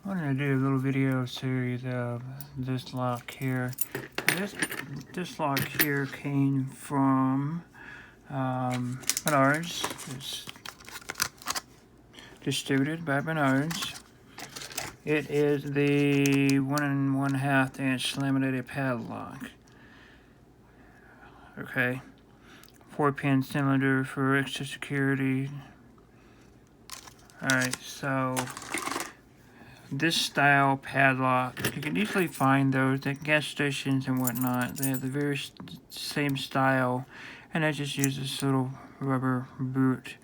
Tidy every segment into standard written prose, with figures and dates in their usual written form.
I wanted to do a little video series of this lock here. This lock here came from Menards. It's distributed by Menards. It is the 1 1/2 inch laminated padlock. Okay, 4-pin cylinder for extra security. Alright, so this style padlock, you can easily find those at gas stations and whatnot. They have the very same style, and I just use this little rubber boot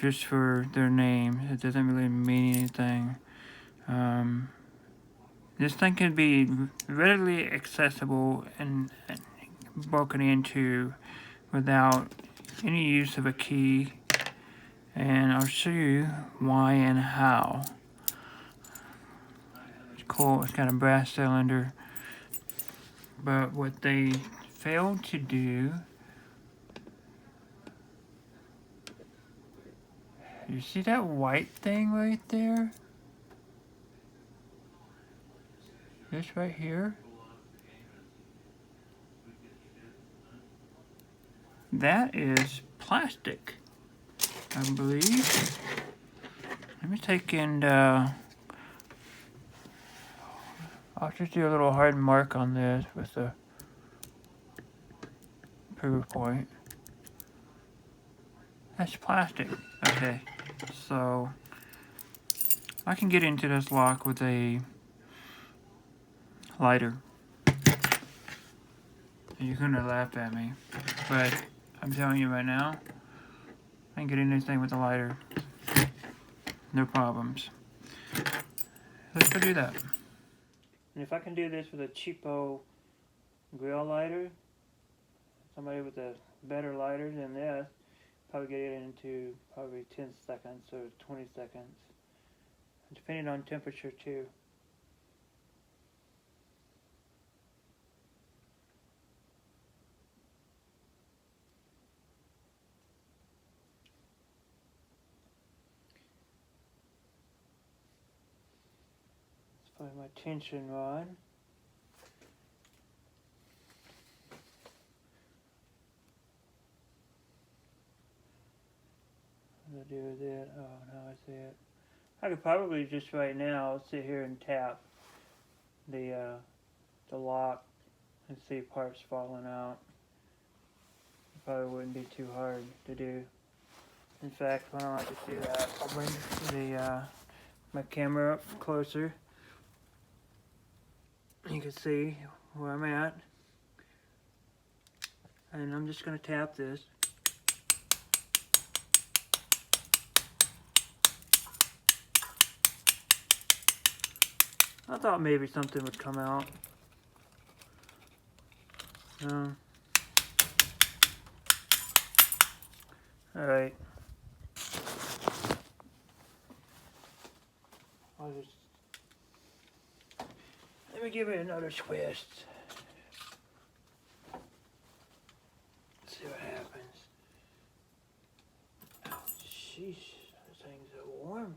just for their name. It doesn't really mean anything. This thing can be readily accessible and broken into without any use of a key, and I'll show you why and how. It's cool. It's got a brass cylinder, but what they failed to do, you see that white thing right there? This right here? That is plastic, I believe. Let me take and I'll just do a little hard mark on this with the proof point. That's plastic. Okay, so I can get into this lock with a lighter. And you're gonna laugh at me, but I'm telling you right now, I can get into this thing with a lighter. No problems. Let's go do that. And if I can do this with a cheapo grill lighter, somebody with a better lighter than this, probably get it into probably 10 seconds or 20 seconds, depending on temperature too. Let's find my tension rod. What do I do with it? Oh, now I see it. I could probably just right now sit here and tap the lock and see parts falling out. It probably wouldn't be too hard to do. In fact, why don't I just do that? I'll bring the my camera up closer. You can see where I'm at. And I'm just going to tap this. I thought maybe something would come out. No. Alright. Let me give it another twist. See what happens. Oh, sheesh, this thing's so warm.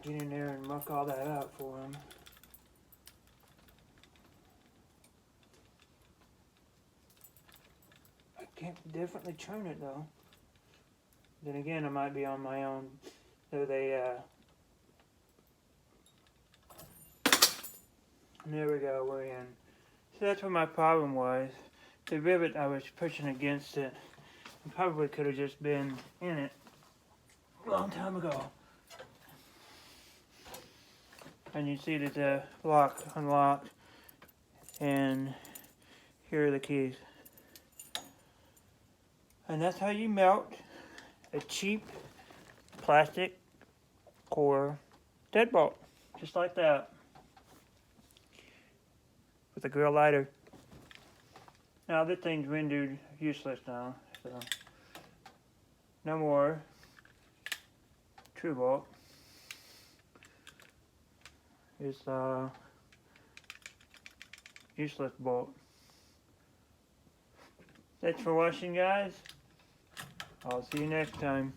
Get in there and muck all that out for him. I can definitely turn it though. Then again, I might be on my own. So there we go, we're in. So that's what my problem was. The rivet I was pushing against it, I probably could have just been in it a long time ago. And you see that the lock unlocked, and here are the keys. And that's how you melt a cheap plastic core deadbolt, just like that, with a grill lighter. Now this thing's rendered useless now, so no more Tru-bolt. It's useless bolt. Thanks for watching, guys. I'll see you next time.